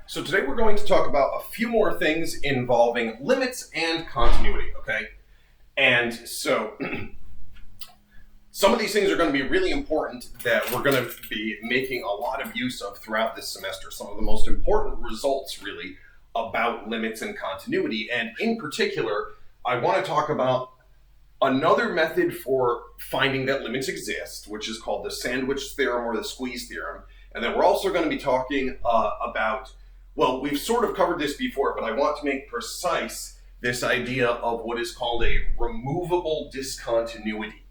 So today we're going to talk about a few more things involving limits and continuity, okay? And so some of these things are going to be really important that we're going to be making a lot of use of throughout this semester. Some of the most important results really about limits and continuity. And in particular, I want to talk about another method for finding that limits exist, which is called the Sandwich Theorem or the Squeeze Theorem. And then we're also going to be talking about, well, we've sort of covered this before, but I want to make precise this idea of what is called a removable discontinuity.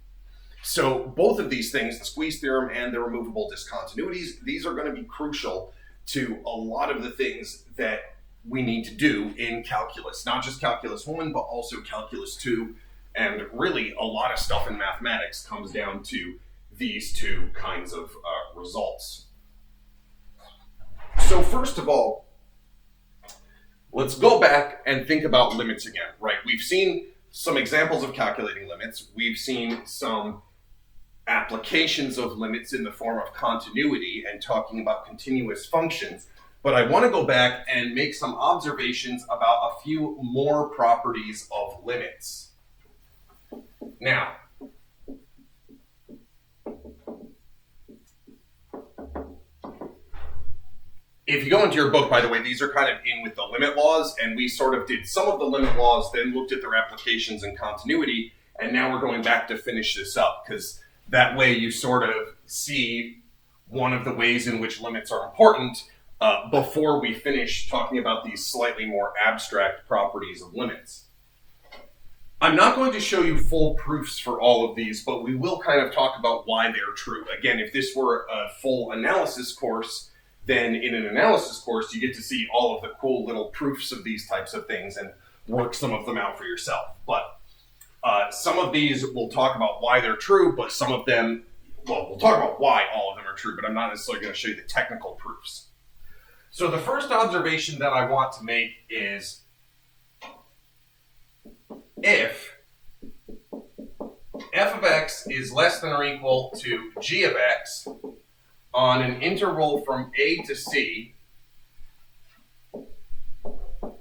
So both of these things, the Squeeze Theorem and the removable discontinuities, these are going to be crucial to a lot of the things that we need to do in calculus, not just calculus 1, but also calculus 2. And really, a lot of stuff in mathematics comes down to these two kinds of results. So first of all, let's go back and think about limits again, right? We've seen some examples of calculating limits. We've seen some applications of limits in the form of continuity and talking about continuous functions. But I want to go back and make some observations about a few more properties of limits. Now, if you go into your book, by the way, these are kind of in with the limit laws, and we sort of did some of the limit laws, then looked at their applications and continuity, and now we're going back to finish this up, because that way you sort of see one of the ways in which limits are important before we finish talking about these slightly more abstract properties of limits. I'm not going to show you full proofs for all of these, but we will kind of talk about why they're true. Again, if this were a full analysis course, then in an analysis course, you get to see all of the cool little proofs of these types of things and work some of them out for yourself. But some of these we'll talk about why they're true, but some of them, well, we'll talk about why all of them are true, but I'm not necessarily going to show you the technical proofs. So the first observation that I want to make is if f of x is less than or equal to g of x on an interval from a to c,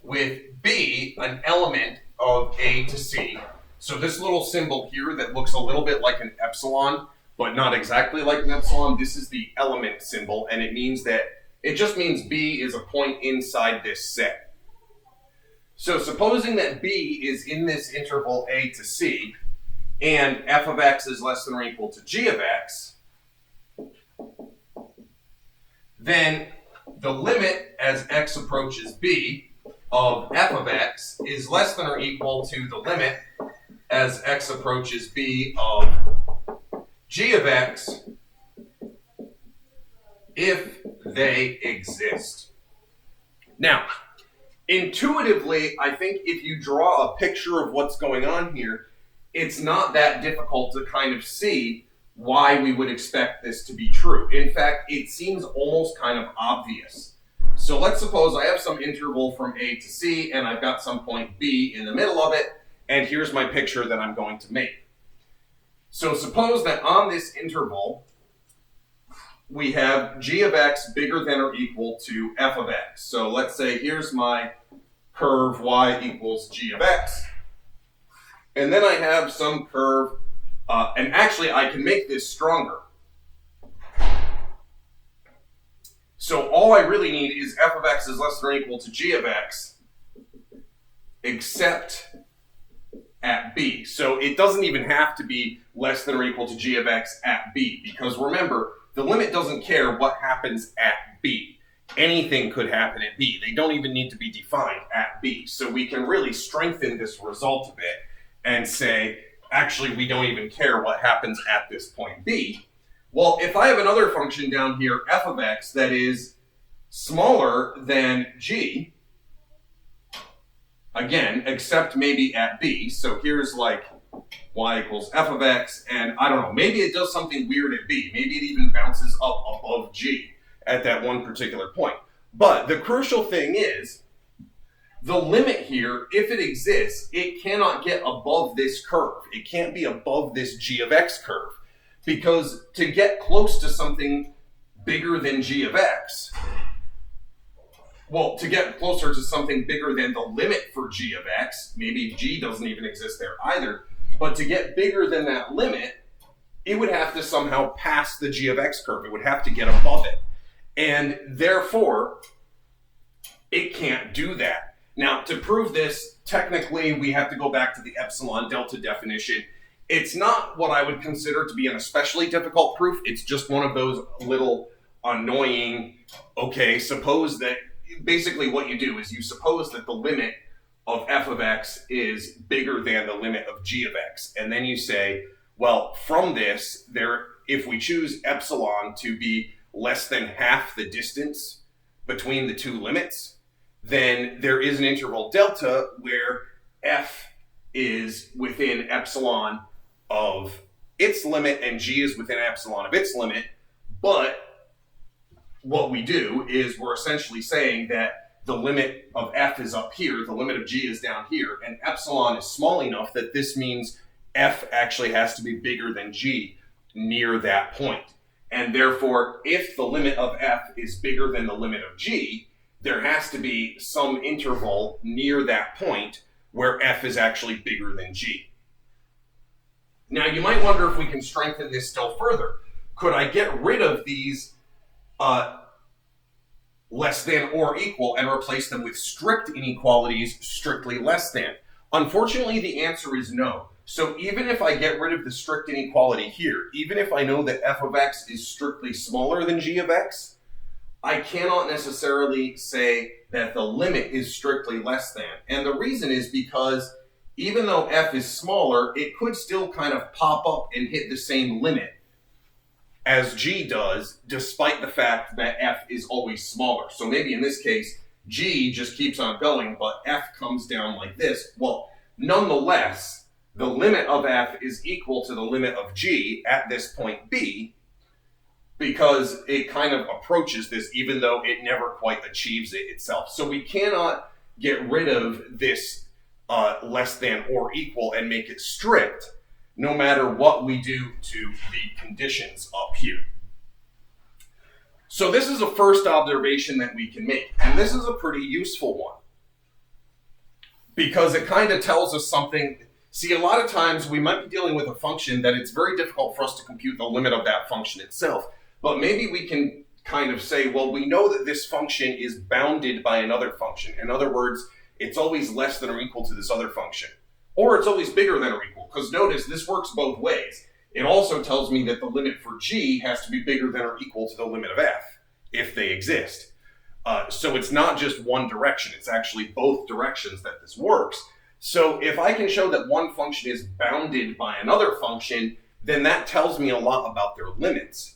with b an element of a to c. So this little symbol here that looks a little bit like an epsilon, but not exactly like an epsilon, this is the element symbol, and it means that it just means b is a point inside this set. So supposing that b is in this interval a to c, and f of x is less than or equal to g of x, then the limit as x approaches b of f of x is less than or equal to the limit as x approaches b of g of x if they exist. Now, intuitively, I think if you draw a picture of what's going on here, it's not that difficult to kind of see why we would expect this to be true. In fact, it seems almost kind of obvious. So let's suppose I have some interval from A to C, and I've got some point B in the middle of it, and here's my picture that I'm going to make. So suppose that on this interval, we have g of x bigger than or equal to f of x. So let's say here's my curve y equals g of x. And then I have some curve, and actually I can make this stronger. So all I really need is f of x is less than or equal to g of x, except at b. So it doesn't even have to be less than or equal to g of x at b, because remember, the limit doesn't care what happens at b. Anything could happen at b. They don't even need to be defined at b. So we can really strengthen this result a bit and say, actually, we don't even care what happens at this point b. Well, if I have another function down here, f of x, that is smaller than g, again, except maybe at b. So here's like y equals f of x, and I don't know, maybe it does something weird at b. Maybe it even bounces up above g at that one particular point. But the crucial thing is, the limit here, if it exists, it cannot get above this curve. It can't be above this g of x curve. Because to get close to something bigger than g of x, well, to get closer to something bigger than the limit for g of x, maybe g doesn't even exist there either, but to get bigger than that limit, it would have to somehow pass the g of x curve. It would have to get above it. And therefore, it can't do that. Now, to prove this, technically, we have to go back to the epsilon delta definition. It's not what I would consider to be an especially difficult proof. It's just one of those little annoying, okay, suppose that, basically what you do is you suppose that the limit of f of x is bigger than the limit of g of x. And then you say, well, from this, if we choose epsilon to be less than half the distance between the two limits, then there is an interval delta where f is within epsilon of its limit and g is within epsilon of its limit. But what we do is we're essentially saying that the limit of f is up here, the limit of g is down here, and epsilon is small enough that this means f actually has to be bigger than g near that point. And therefore, if the limit of f is bigger than the limit of g, there has to be some interval near that point where f is actually bigger than g. Now, you might wonder if we can strengthen this still further. Could I get rid of these less than or equal and replace them with strict inequalities, strictly less than? Unfortunately, the answer is no. So even if I get rid of the strict inequality here, even if I know that f of x is strictly smaller than g of x, I cannot necessarily say that the limit is strictly less than. And the reason is because even though f is smaller, it could still kind of pop up and hit the same limit as g does, despite the fact that f is always smaller. So maybe in this case, g just keeps on going, but f comes down like this. Well, nonetheless, the limit of f is equal to the limit of g at this point b, because it kind of approaches this even though it never quite achieves it itself. So we cannot get rid of this less than or equal and make it strict, no matter what we do to the conditions up here. So this is a first observation that we can make, and this is a pretty useful one, because it kind of tells us something. See, a lot of times we might be dealing with a function that it's very difficult for us to compute the limit of that function itself, but maybe we can kind of say, well, we know that this function is bounded by another function. In other words, it's always less than or equal to this other function. Or it's always bigger than or equal, because notice this works both ways. It also tells me that the limit for g has to be bigger than or equal to the limit of f, if they exist. So it's not just one direction, it's actually both directions that this works. So if I can show that one function is bounded by another function, then that tells me a lot about their limits.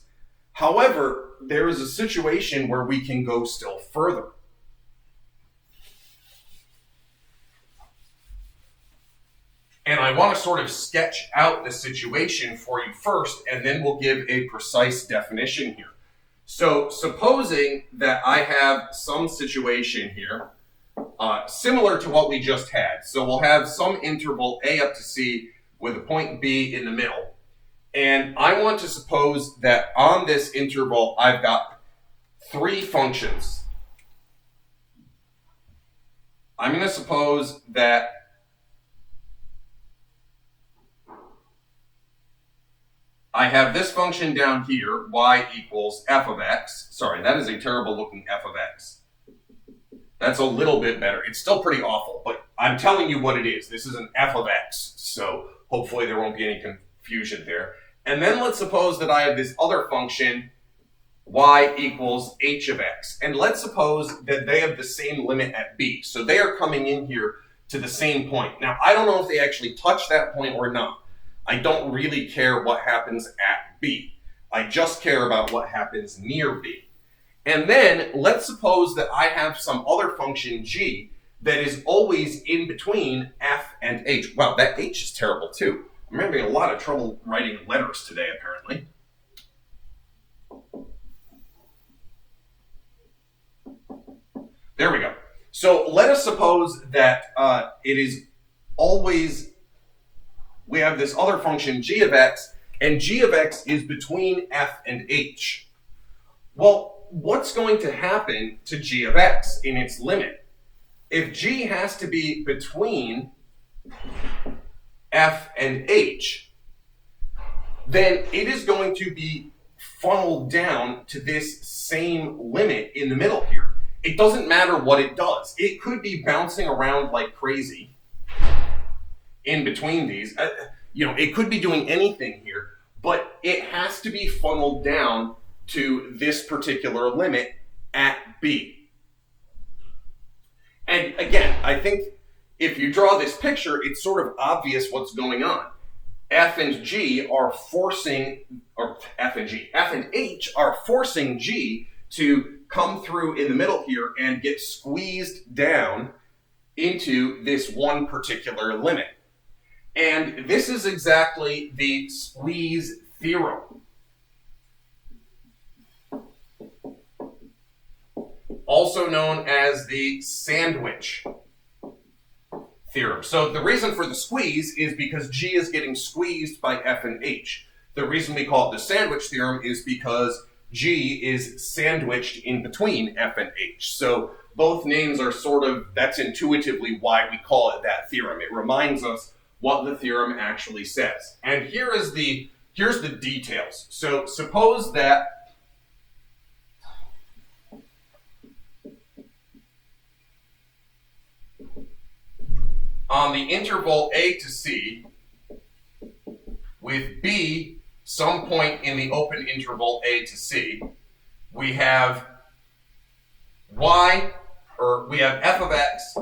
However, there is a situation where we can go still further. And I want to sort of sketch out the situation for you first, and then we'll give a precise definition here. So supposing that I have some situation here, similar to what we just had. So we'll have some interval a up to c with a point b in the middle. And I want to suppose that on this interval, I've got three functions. I'm going to suppose that I have this function down here, y equals f of x. Sorry, that is a terrible looking f of x. That's a little bit better. It's still pretty awful, but I'm telling you what it is. This is an f of x, so hopefully there won't be any confusion there. And then let's suppose that I have this other function, y equals h of x. And let's suppose that they have the same limit at b. So they are coming in here to the same point. Now, I don't know if they actually touch that point or not. I don't really care what happens at b. I just care about what happens near b. And then let's suppose that I have some other function g that is always in between f and h. Wow, that h is terrible too. I'm having a lot of trouble writing letters today, apparently. There we go. So let us suppose that it is always, we have this other function g of x, and g of x is between f and h. Well, what's going to happen to g of x in its limit? If g has to be between f and h, then it is going to be funneled down to this same limit in the middle here. It doesn't matter what it does. It could be bouncing around like crazy in between these. It could be doing anything here, but it has to be funneled down to this particular limit at b. And again, I think if you draw this picture, it's sort of obvious what's going on. F and H are forcing G to come through in the middle here and get squeezed down into this one particular limit. And this is exactly the Squeeze Theorem, also known as the Sandwich Theorem. So the reason for the squeeze is because G is getting squeezed by F and H. The reason we call it the Sandwich Theorem is because G is sandwiched in between F and H. So both names are that's intuitively why we call it that theorem. It reminds us what the theorem actually says. And here's the details. So suppose that on the interval a to c, with b some point in the open interval a to c, we have f of x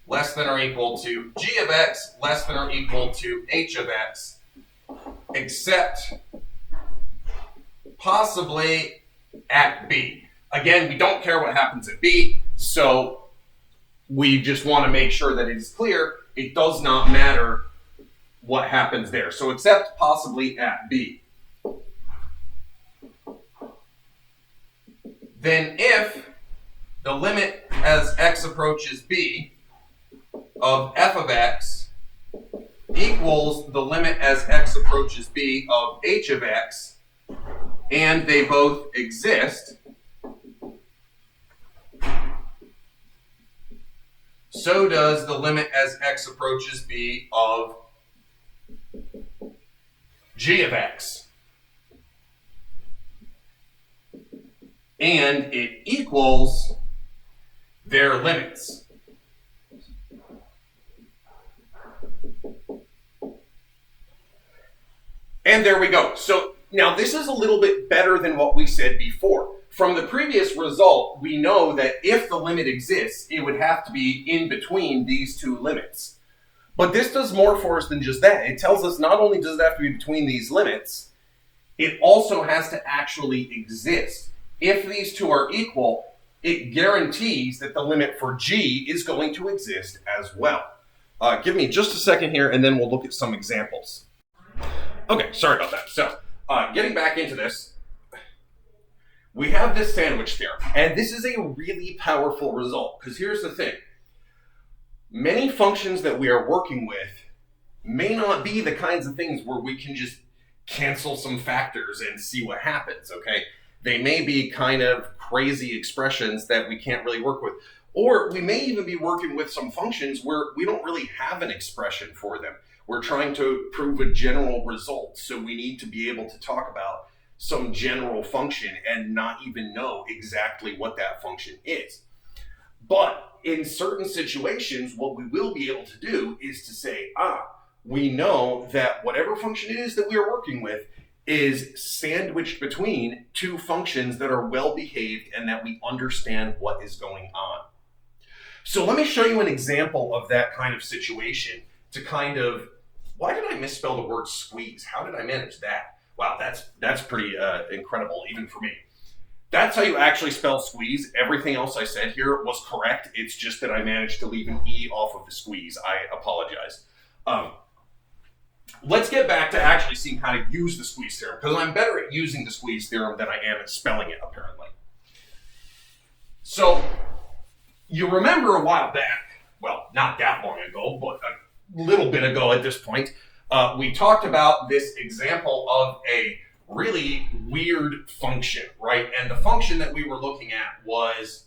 less than or equal to g of x less than or equal to h of x, except possibly at b. Again, we don't care what happens at b, so we just want to make sure that it is clear it does not matter what happens there. So except possibly at b. Then if the limit as x approaches b of f of x equals the limit as x approaches b of h of x, and they both exist, so does the limit as x approaches b of g of x. And it equals their limits. And there we go. So now this is a little bit better than what we said before. From the previous result, we know that if the limit exists, it would have to be in between these two limits. But this does more for us than just that. It tells us not only does it have to be between these limits, it also has to actually exist. If these two are equal, it guarantees that the limit for g is going to exist as well. Give me just a second here, and then we'll look at some examples. Okay, sorry about that. So, getting back into this, we have this sandwich theorem, and this is a really powerful result, because here's the thing. Many functions that we are working with may not be the kinds of things where we can just cancel some factors and see what happens, okay? They may be kind of crazy expressions that we can't really work with. Or we may even be working with some functions where we don't really have an expression for them. We're trying to prove a general result, so we need to be able to talk about some general function and not even know exactly what that function is. But in certain situations, what we will be able to do is to say, we know that whatever function it is that we are working with is sandwiched between two functions that are well behaved and that we understand what is going on. So let me show you an example of that kind of situation to kind of, why did I misspell the word squeeze? How did I manage that? Wow, that's pretty incredible, even for me. That's how you actually spell squeeze. Everything else I said here was correct. It's just that I managed to leave an E off of the squeeze. I apologize. Let's get back to actually seeing how to use the squeeze theorem, because I'm better at using the squeeze theorem than I am at spelling it, apparently. So, you remember a while back, well, not that long ago, but a little bit ago at this point, we talked about this example of a really weird function, right? And the function that we were looking at was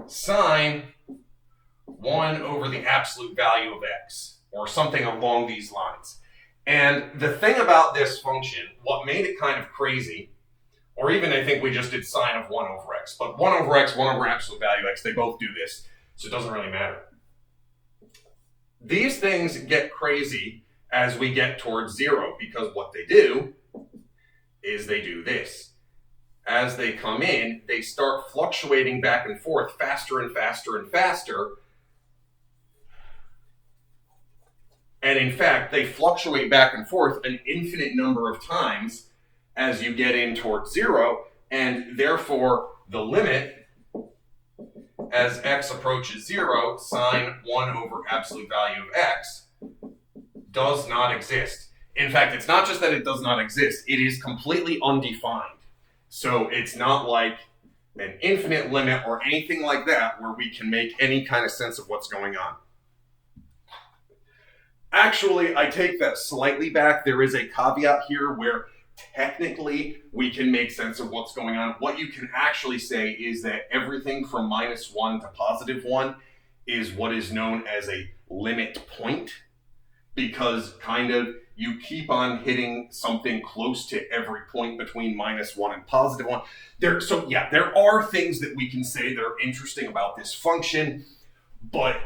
sine 1 over the absolute value of x, or something along these lines. And the thing about this function, what made it kind of crazy, or even I think we just did sine of 1 over x, but 1 over x, 1 over absolute value x, they both do this, so it doesn't really matter. These things get crazy as we get towards 0, because what they do is they do this. As they come in, they start fluctuating back and forth faster and faster and faster. And in fact, they fluctuate back and forth an infinite number of times as you get in towards 0, and therefore the limit as x approaches 0, sine 1 over absolute value of x, does not exist. In fact, it's not just that it does not exist, it is completely undefined. So it's not like an infinite limit or anything like that where we can make any kind of sense of what's going on. Actually, I take that slightly back. There is a caveat here where technically we can make sense of what's going on. What you can actually say is that everything from -1 to +1 is what is known as a limit point, because kind of you keep on hitting something close to every point between -1 and +1. There are things that we can say that are interesting about this function, but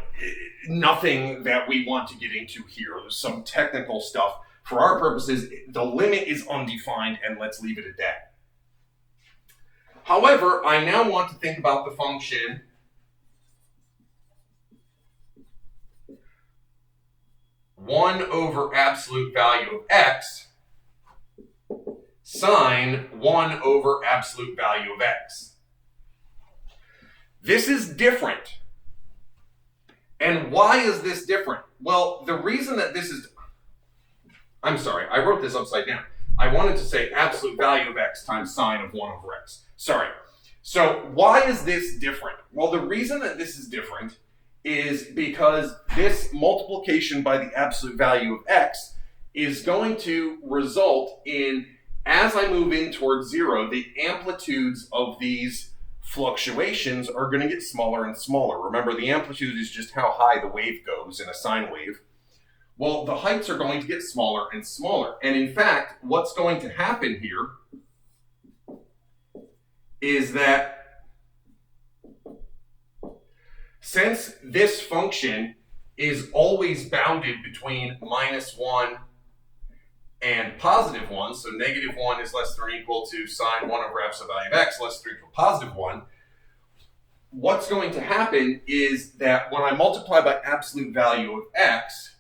nothing that we want to get into here. There's some technical stuff. For our purposes, the limit is undefined, and let's leave it at that. However, I now want to think about the function (1 over absolute value of x) sine 1 over absolute value of x. This is different. And why is this different? Well, the reason that this is... I'm sorry, I wrote this upside down. I wanted to say absolute value of x times sine of 1 over x. Sorry. So why is this different? Well, the reason that this is different is because this multiplication by the absolute value of x is going to result in, as I move in towards 0, the amplitudes of these fluctuations are going to get smaller and smaller. Remember, the amplitude is just how high the wave goes in a sine wave. Well, the heights are going to get smaller and smaller. And in fact, what's going to happen here is that since this function is always bounded between -1 and +1, so -1 is less than or equal to sine 1 over absolute value of x, less than or equal to +1, what's going to happen is that when I multiply by absolute value of x,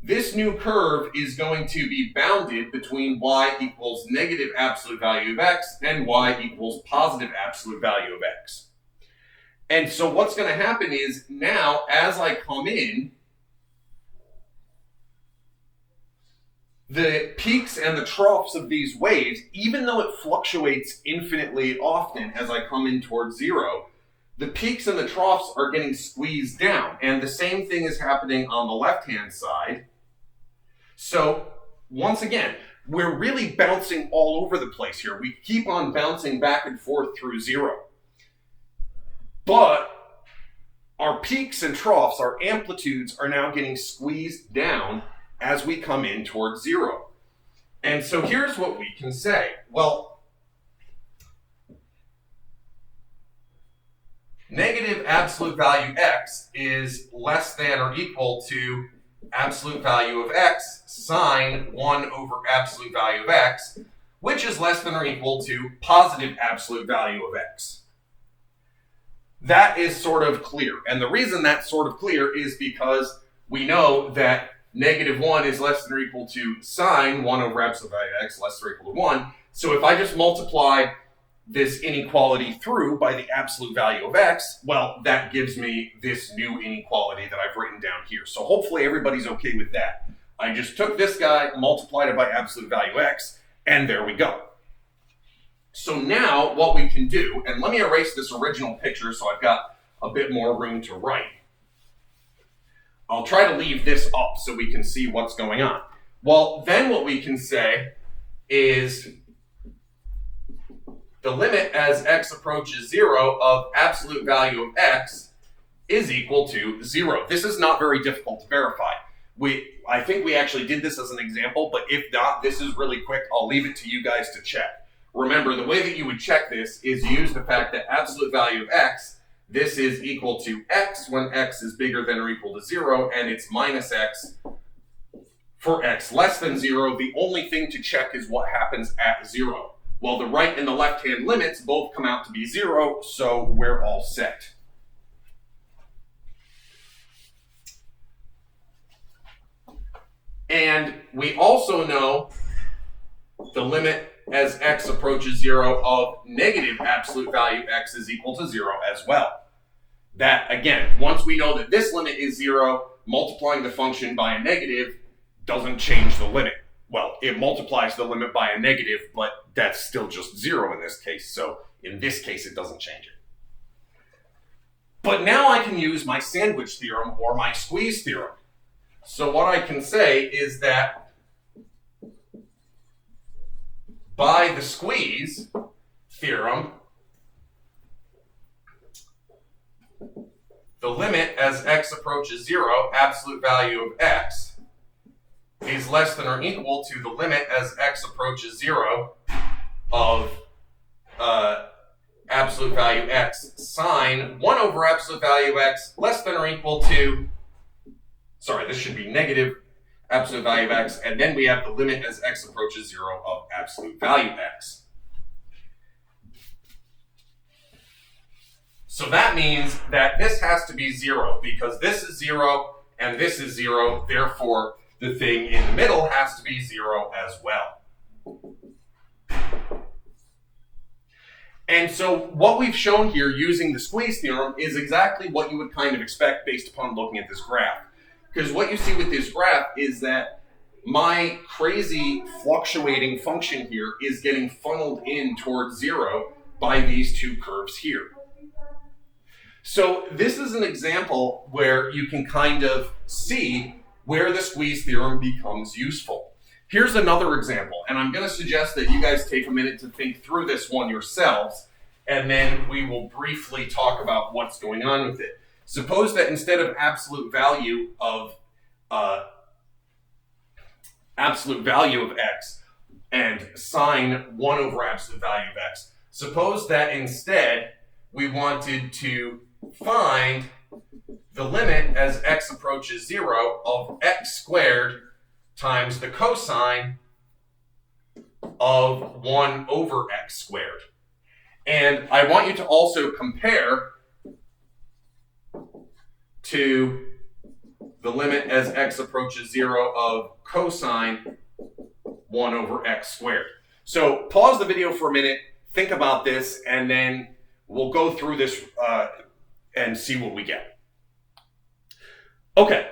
this new curve is going to be bounded between y equals negative absolute value of x and y equals positive absolute value of x. And so what's going to happen is now, as I come in, the peaks and the troughs of these waves, even though it fluctuates infinitely often as I come in towards 0, the peaks and the troughs are getting squeezed down. And the same thing is happening on the left-hand side. So, once again, we're really bouncing all over the place here. We keep on bouncing back and forth through 0. But our peaks and troughs, our amplitudes, are now getting squeezed down as we come in towards 0. And so here's what we can say. Well, negative absolute value x is less than or equal to absolute value of x sine 1 over absolute value of x, which is less than or equal to positive absolute value of x. That is sort of clear. And the reason that's sort of clear is because we know that -1 is less than or equal to sine 1 over absolute value of x, less than or equal to 1. So if I just multiply this inequality through by the absolute value of x, well, that gives me this new inequality that I've written down here. So hopefully everybody's okay with that. I just took this guy, multiplied it by absolute value x, and there we go. So now what we can do, and let me erase this original picture so I've got a bit more room to write. I'll try to leave this up so we can see what's going on. Well, then what we can say is the limit as x approaches 0 of absolute value of x is equal to 0. This is not very difficult to verify. I think we actually did this as an example, but if not, this is really quick. I'll leave it to you guys to check. Remember, the way that you would check this is use the fact that absolute value of x, this is equal to x when x is bigger than or equal to 0, and it's minus x for x less than 0. The only thing to check is what happens at 0. Well, the right and the left-hand limits both come out to be 0, so we're all set. And we also know the limit as x approaches 0 of negative absolute value x is equal to 0 as well. That, again, once we know that this limit is 0, multiplying the function by a negative doesn't change the limit. Well, it multiplies the limit by a negative, but that's still just 0 in this case, so in this case it doesn't change it. But now I can use my sandwich theorem or my squeeze theorem. So what I can say is that by the squeeze theorem, the limit as x approaches 0, absolute value of x, is less than or equal to the limit as x approaches 0 of absolute value x sine 1 over absolute value x less than or equal to, sorry, this should be negative absolute value of x, and then we have the limit as x approaches 0 of absolute value x. So that means that this has to be 0 because this is 0 and this is 0, therefore the thing in the middle has to be 0 as well. And so what we've shown here using the squeeze theorem is exactly what you would kind of expect based upon looking at this graph. Because what you see with this graph is that my crazy fluctuating function here is getting funneled in towards 0 by these two curves here. So this is an example where you can kind of see where the squeeze theorem becomes useful. Here's another example, and I'm going to suggest that you guys take a minute to think through this one yourselves, and then we will briefly talk about what's going on with it. Suppose that instead of absolute value of x and sine 1 over absolute value of x, suppose that instead we wanted to find the limit as x approaches 0 of x squared times the cosine of 1 over x squared. And I want you to also compare to the limit as x approaches 0 of cosine 1 over x squared. So pause the video for a minute, think about this, and then we'll go through this and see what we get. Okay,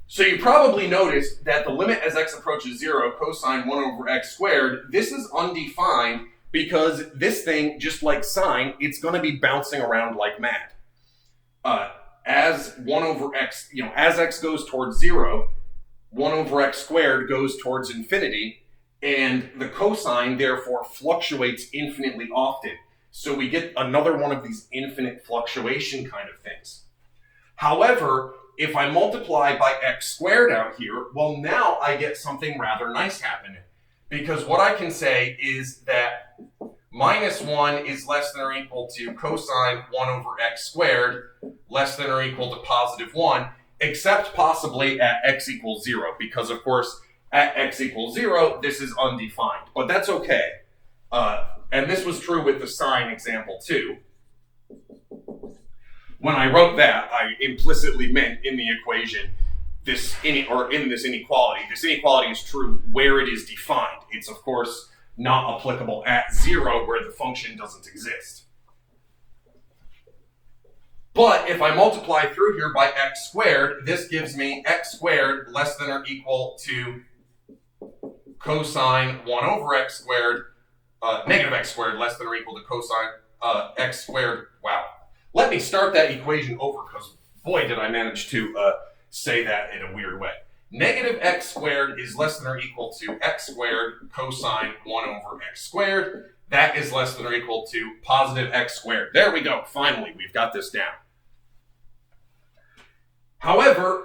so you probably noticed that the limit as x approaches 0, cosine 1 over x squared, this is undefined because this thing, just like sine, it's going to be bouncing around like mad. As 1 over x, as x goes towards 0, 1 over x squared goes towards infinity, and the cosine therefore fluctuates infinitely often. So we get another one of these infinite fluctuation kind of things. However, if I multiply by x squared out here, well, now I get something rather nice happening. Because what I can say is that minus 1 is less than or equal to cosine 1 over x squared, less than or equal to positive 1, except possibly at x equals 0. Because, of course, at x equals 0, this is undefined. But that's okay. And this was true with the sine example, too. When I wrote that, I implicitly meant in the equation, in this inequality. This inequality is true where it is defined. It's, of course, not applicable at 0 where the function doesn't exist. But if I multiply through here by x squared, this gives me x squared less than or equal to cosine 1 over x squared, negative x squared less than or equal to cosine x squared. Wow. Let me start that equation over because boy did I manage to say that in a weird way. Negative x squared is less than or equal to x squared cosine 1 over x squared. That is less than or equal to positive x squared. There we go. Finally, we've got this down. However,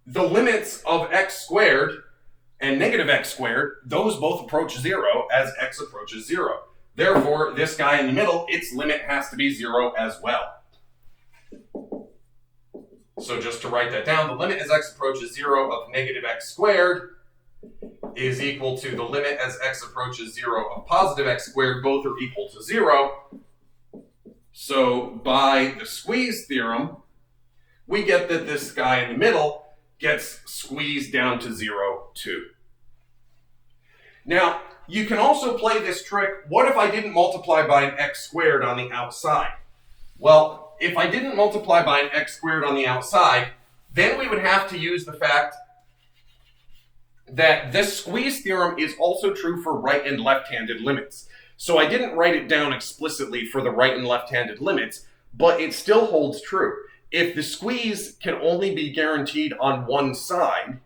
the limits of x squared and negative x squared, those both approach 0 as x approaches 0. Therefore, this guy in the middle, its limit has to be 0 as well. So just to write that down, the limit as x approaches 0 of negative x squared is equal to the limit as x approaches 0 of positive x squared. Both are equal to 0. So by the squeeze theorem, we get that this guy in the middle gets squeezed down to 0 too. Now, you can also play this trick. What if I didn't multiply by an x squared on the outside? Well, if I didn't multiply by an x squared on the outside, then we would have to use the fact that this squeeze theorem is also true for right and left-handed limits. So I didn't write it down explicitly for the right and left-handed limits, but it still holds true. If the squeeze can only be guaranteed on one side,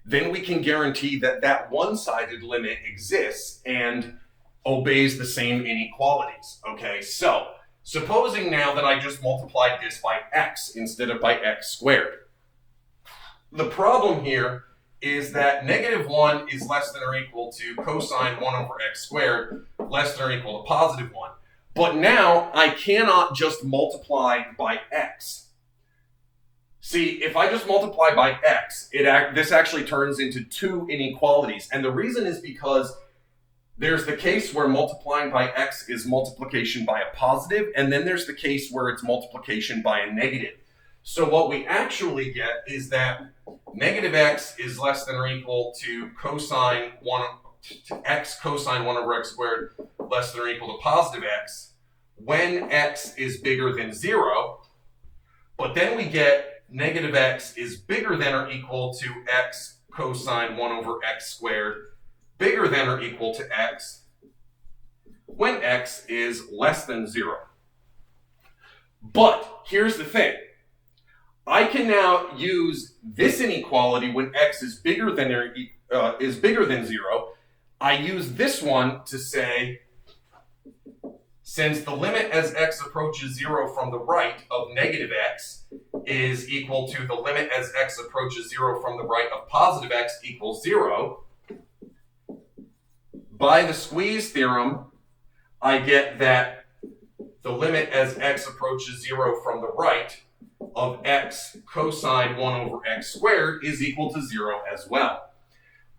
then we can guarantee that that one-sided limit exists and obeys the same inequalities. Okay, so supposing now that I just multiplied this by x instead of by x squared. The problem here is that negative 1 is less than or equal to cosine 1 over x squared, less than or equal to positive 1. But now I cannot just multiply by x. See, if I just multiply by x, this actually turns into two inequalities. And the reason is because there's the case where multiplying by x is multiplication by a positive, and then there's the case where it's multiplication by a negative. So what we actually get is that negative x is less than or equal to cosine 1 to x cosine 1 over x squared less than or equal to positive x when x is bigger than 0. But then we get negative x is bigger than or equal to x cosine 1 over x squared bigger than or equal to x when x is less than 0. But here's the thing. I can now use this inequality when x is bigger than 0. I use this one to say, since the limit as x approaches 0 from the right of negative x is equal to the limit as x approaches 0 from the right of positive x equals 0, by the squeeze theorem, I get that the limit as x approaches 0 from the right of x cosine 1 over x squared is equal to 0 as well.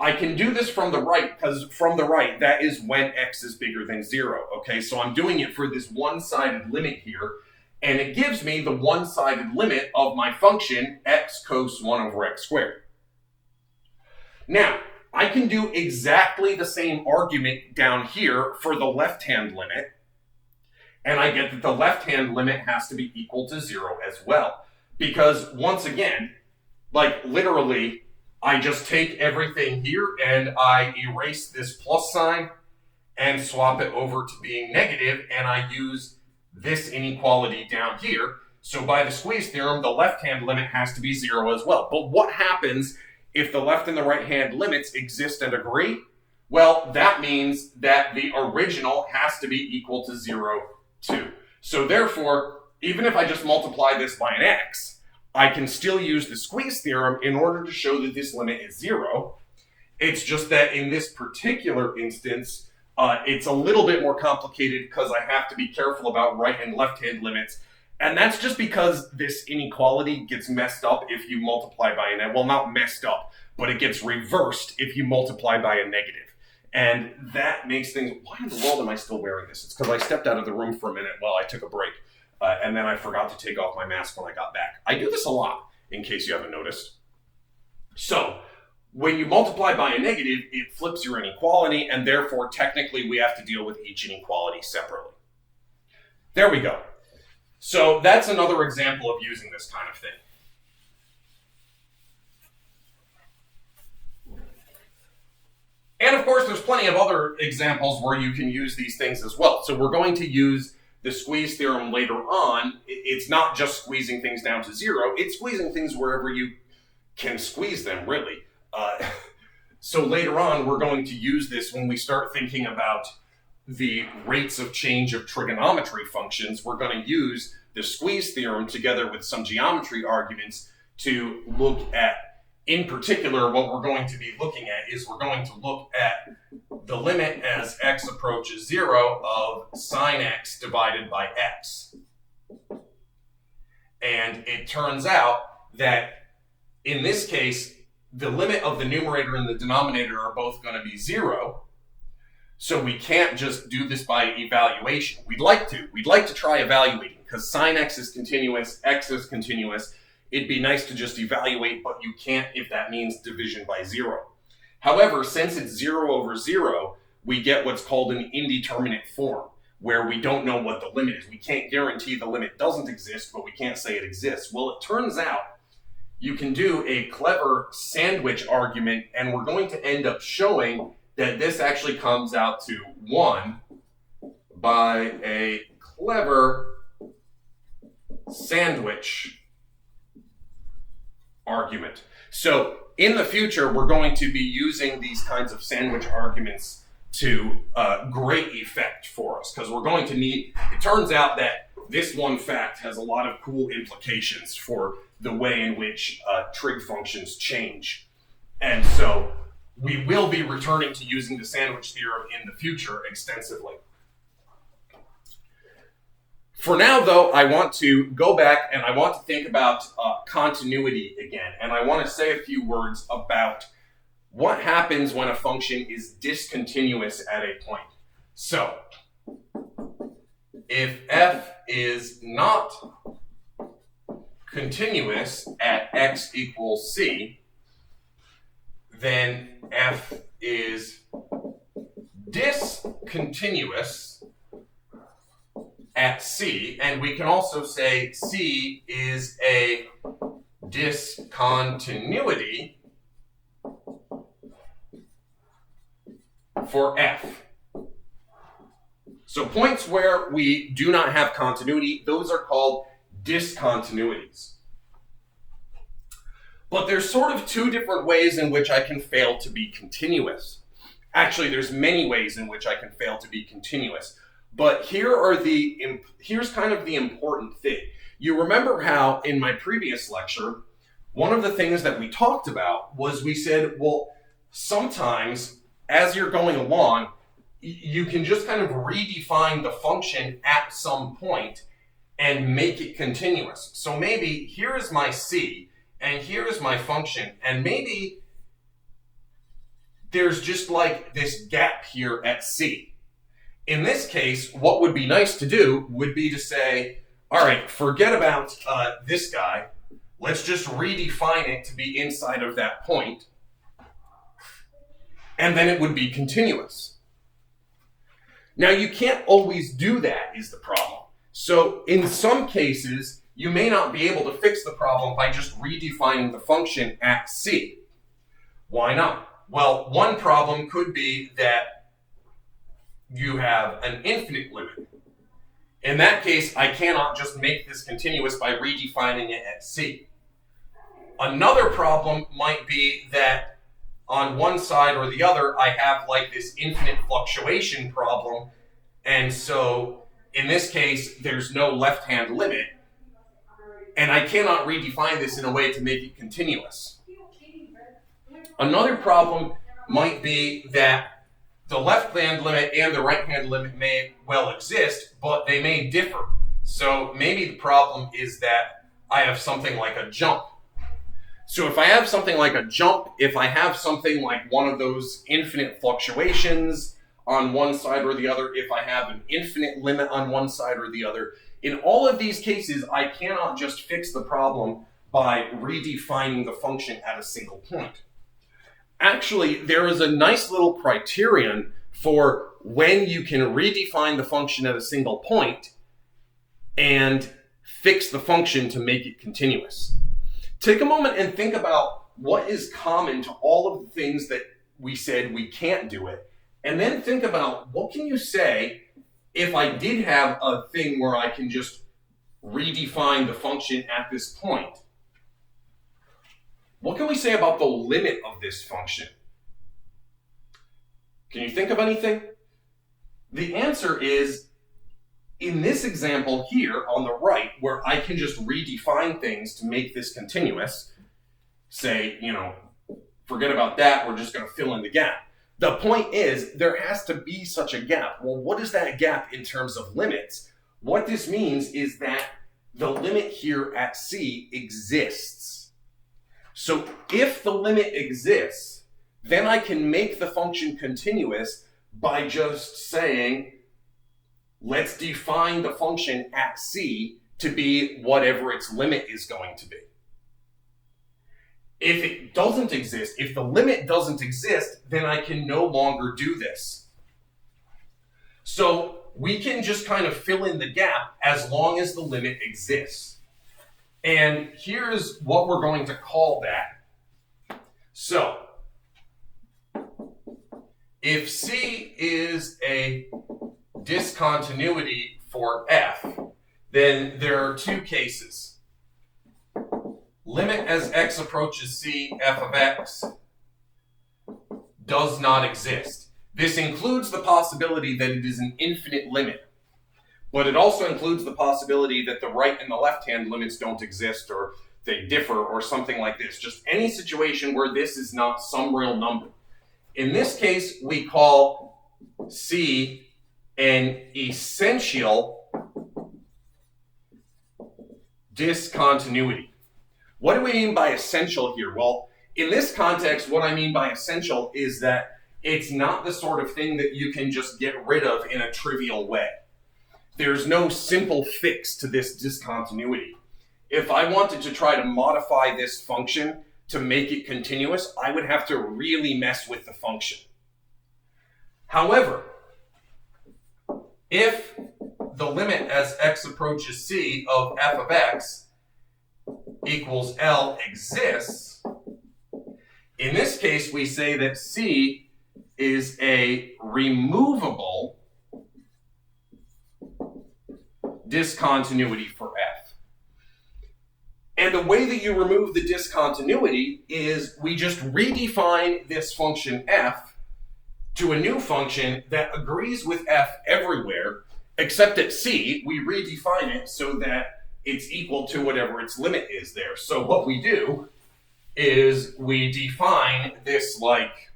I can do this from the right, because from the right, that is when x is bigger than 0. Okay, so I'm doing it for this one-sided limit here, and it gives me the one-sided limit of my function x cos 1 over x squared. Now, I can do exactly the same argument down here for the left-hand limit, and I get that the left-hand limit has to be equal to 0 as well. Because once again, like literally, I just take everything here and I erase this plus sign and swap it over to being negative, and I use this inequality down here. So by the squeeze theorem, the left-hand limit has to be 0 as well. But what happens if the left and the right-hand limits exist and agree? Well, that means that the original has to be equal to 0 too. So therefore, even if I just multiply this by an x, I can still use the squeeze theorem in order to show that this limit is 0. It's just that in this particular instance, it's a little bit more complicated because I have to be careful about right and left-hand limits. And that's just because this inequality gets messed up if you multiply by a negative. Well, not messed up, but it gets reversed if you multiply by a negative. And that makes things, why in the world am I still wearing this? It's because I stepped out of the room for a minute while I took a break. And then I forgot to take off my mask when I got back. I do this a lot, in case you haven't noticed. So, when you multiply by a negative, it flips your inequality, and therefore, technically, we have to deal with each inequality separately. There we go. So, that's another example of using this kind of thing. And of course, there's plenty of other examples where you can use these things as well. So we're going to use the squeeze theorem later on. It's not just squeezing things down to 0. It's squeezing things wherever you can squeeze them, really. So later on, we're going to use this when we start thinking about the rates of change of trigonometry functions. We're going to use the Squeeze theorem together with some geometry arguments to look at, in particular, what we're going to be looking at is we're going to look at the limit as x approaches 0 of sine x divided by x. And it turns out that in this case, the limit of the numerator and the denominator are both going to be 0. So we can't just do this by evaluation. We'd like to try evaluating, because sine x is continuous, x is continuous. It'd be nice to just evaluate, but you can't if that means division by 0. However, since it's 0 over 0, we get what's called an indeterminate form, where we don't know what the limit is. We can't guarantee the limit doesn't exist, but we can't say it exists. Well, it turns out you can do a clever sandwich argument, and we're going to end up showing that this actually comes out to 1 by a clever sandwich argument. So in the future, we're going to be using these kinds of sandwich arguments to great effect for us, because we're going to need, it turns out that this one fact has a lot of cool implications for the way in which trig functions change. And so we will be returning to using the sandwich theorem in the future extensively. For now, though, I want to go back and I want to think about continuity again. And I want to say a few words about what happens when a function is discontinuous at a point. So, if f is not continuous at x equals c, then f is discontinuous at c, and we can also say c is a discontinuity for f. So points where we do not have continuity, those are called discontinuities. But there's sort of two different ways in which I can fail to be continuous. Actually, there's many ways in which I can fail to be continuous. But here's kind of the important thing. You remember how in my previous lecture, one of the things that we talked about was we said, well, sometimes as you're going along, you can just kind of redefine the function at some point and make it continuous. So maybe here is my c, and here is my function, and maybe there's just like this gap here at c. In this case, what would be nice to do would be to say, all right, forget about this guy. Let's just redefine it to be inside of that point, and then it would be continuous. Now, you can't always do that, is the problem. So in some cases, you may not be able to fix the problem by just redefining the function at c. Why not? Well, one problem could be that you have an infinite limit. In that case, I cannot just make this continuous by redefining it at c. Another problem might be that on one side or the other, I have like this infinite fluctuation problem, and so in this case, there's no left-hand limit, and I cannot redefine this in a way to make it continuous. Another problem might be that the left-hand limit and the right-hand limit may well exist, but they may differ. So maybe the problem is that I have something like a jump. So if I have something like a jump, if I have something like one of those infinite fluctuations on one side or the other, if I have an infinite limit on one side or the other, in all of these cases, I cannot just fix the problem by redefining the function at a single point. Actually, there is a nice little criterion for when you can redefine the function at a single point and fix the function to make it continuous. Take a moment and think about what is common to all of the things that we said we can't do it. And then think about what can you say if I did have a thing where I can just redefine the function at this point. what can we say about the limit of this function? Can you think of anything? The answer is, in this example here on the right, where I can just redefine things to make this continuous, say, forget about that, we're just going to fill in the gap. The point is, there has to be such a gap. Well, what is that gap in terms of limits? What this means is that the limit here at C exists. So if the limit exists, then I can make the function continuous by just saying, let's define the function at C to be whatever its limit is going to be. If it doesn't exist, if the limit doesn't exist, then I can no longer do this. So we can just kind of fill in the gap as long as the limit exists. And here's what we're going to call that. So if C is a discontinuity for f, then there are two cases. Limit as x approaches c, f of x does not exist. This includes the possibility that it is an infinite limit, but it also includes the possibility that the right and the left-hand limits don't exist, or they differ, or something like this. Just any situation where this is not some real number. In this case, we call C an essential discontinuity. What do we mean by essential here? Well, in this context, what I mean by essential is that it's not the sort of thing that you can just get rid of in a trivial way. There's no simple fix to this discontinuity. If I wanted to try to modify this function to make it continuous, I would have to really mess with the function. However, if the limit as x approaches c of f of x equals L exists, in this case we say that c is a removable discontinuity for f. And the way that you remove the discontinuity is we just redefine this function f to a new function that agrees with f everywhere, except at c, we redefine it so that it's equal to whatever its limit is there. So what we do is we define this like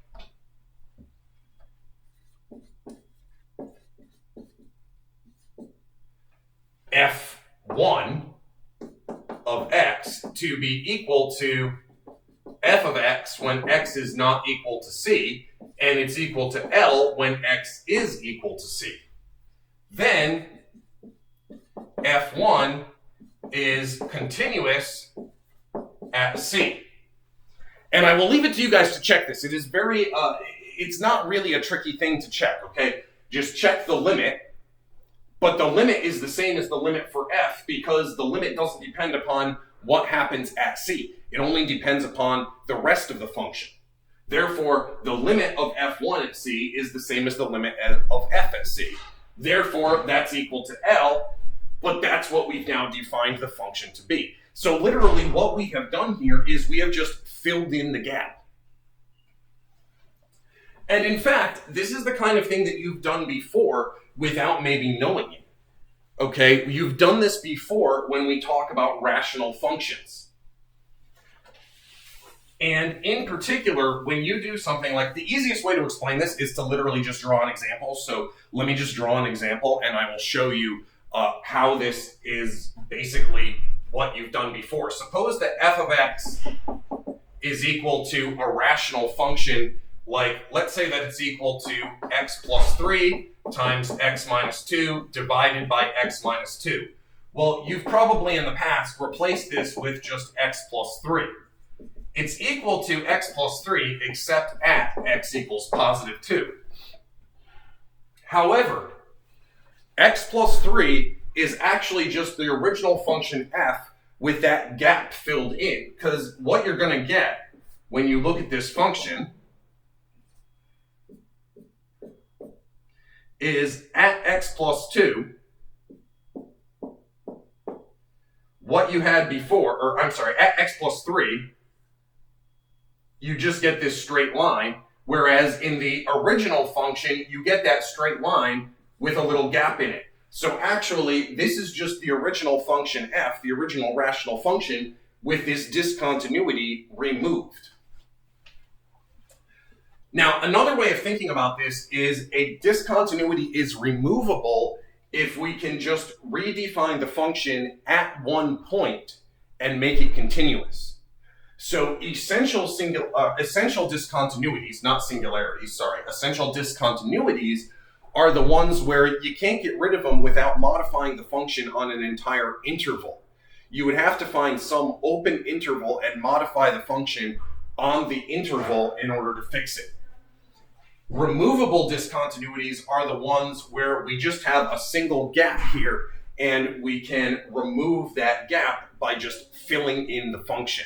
f1 of x to be equal to f of x when x is not equal to c, and it's equal to L when x is equal to c. Then f1 is continuous at c. And I will leave it to you guys to check this. It is very, it's not really a tricky thing to check, okay? Just check the limit. But the limit is the same as the limit for f because the limit doesn't depend upon what happens at c. It only depends upon the rest of the function. Therefore, the limit of f1 at c is the same as the limit of f at c. Therefore, that's equal to L, but that's what we've now defined the function to be. So literally what we have done here is we have just filled in the gap. And in fact, this is the kind of thing that you've done before without maybe knowing it. Okay, you've done this before when we talk about rational functions. And in particular, when you do something like, the easiest way to explain this is to literally just draw an example. So let me just draw an example and I will show you how this is basically what you've done before. Suppose that f of x is equal to a rational function, like let's say that it's equal to x plus 3 times x minus 2 divided by x minus 2. Well, you've probably in the past replaced this with just x plus 3. It's equal to x plus 3 except at x equals positive 2. However, x plus 3 is actually just the original function f with that gap filled in. Because what you're going to get when you look at this function is at x plus 2, what you had before, or I'm sorry, at x plus 3, you just get this straight line, whereas in the original function, you get that straight line with a little gap in it. So actually, this is just the original function f, the original rational function, with this discontinuity removed. Now, another way of thinking about this is a discontinuity is removable if we can just redefine the function at one point and make it continuous. So essential discontinuities, not singularities, sorry, essential discontinuities are the ones where you can't get rid of them without modifying the function on an entire interval. You would have to find some open interval and modify the function on the interval in order to fix it. Removable discontinuities are the ones where we just have a single gap here and we can remove that gap by just filling in the function.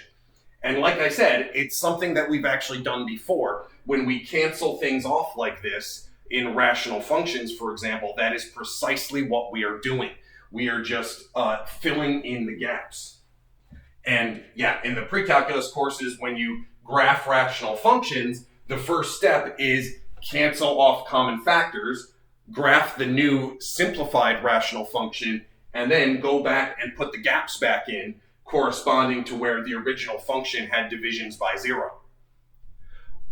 And like I said, it's something that we've actually done before. When we cancel things off like this in rational functions, for example, that is precisely what we are doing. We are just filling in the gaps. And yeah, in the pre-calculus courses, when you graph rational functions, the first step is cancel off common factors, graph the new simplified rational function, and then go back and put the gaps back in, corresponding to where the original function had divisions by 0.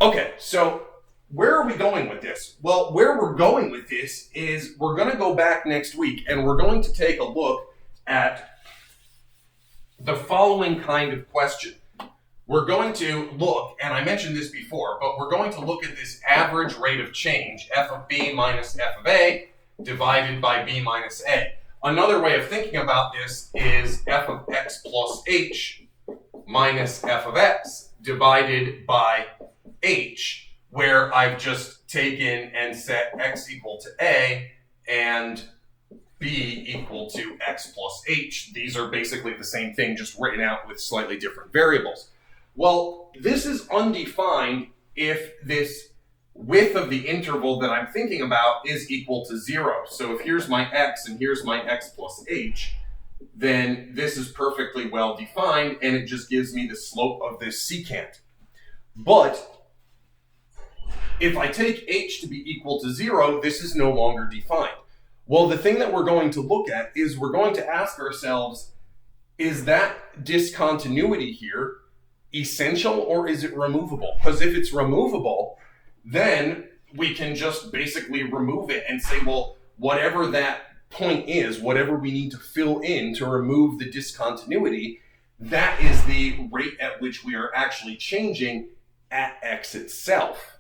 Okay, so where are we going with this? Well, where we're going with this is we're going to go back next week and we're going to take a look at the following kind of question. We're going to look, and I mentioned this before, but we're going to look at this average rate of change, f of b minus f of a, divided by b minus a. Another way of thinking about this is f of x plus h minus f of x divided by h, where I've just taken and set x equal to a and b equal to x plus h. These are basically the same thing, just written out with slightly different variables. Well, this is undefined if this width of the interval that I'm thinking about is equal to 0. So if here's my x and here's my x plus h, then this is perfectly well defined and it just gives me the slope of this secant. But if I take h to be equal to 0, this is no longer defined. Well, the thing that we're going to look at is we're going to ask ourselves, is that discontinuity here essential or is it removable? Because if it's removable, then we can just basically remove it and say, well, whatever that point is, whatever we need to fill in to remove the discontinuity, that is the rate at which we are actually changing at x itself.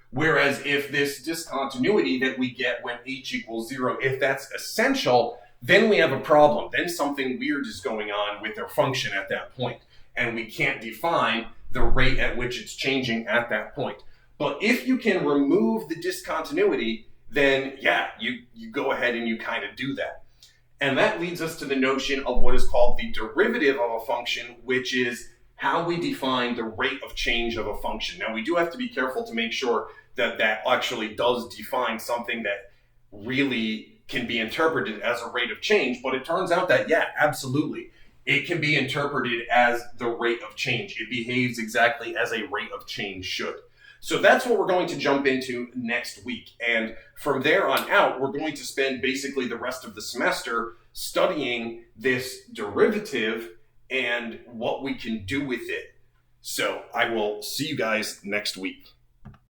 Whereas if this discontinuity that we get when h equals 0, if that's essential, then we have a problem. Then something weird is going on with our function at that point. And we can't define the rate at which it's changing at that point. But if you can remove the discontinuity, then yeah, you go ahead and you kind of do that. And that leads us to the notion of what is called the derivative of a function, which is how we define the rate of change of a function. Now, we do have to be careful to make sure that that actually does define something that really can be interpreted as a rate of change. But it turns out that, yeah, absolutely. It can be interpreted as the rate of change. It behaves exactly as a rate of change should. So that's what we're going to jump into next week. And from there on out, we're going to spend basically the rest of the semester studying this derivative and what we can do with it. So I will see you guys next week.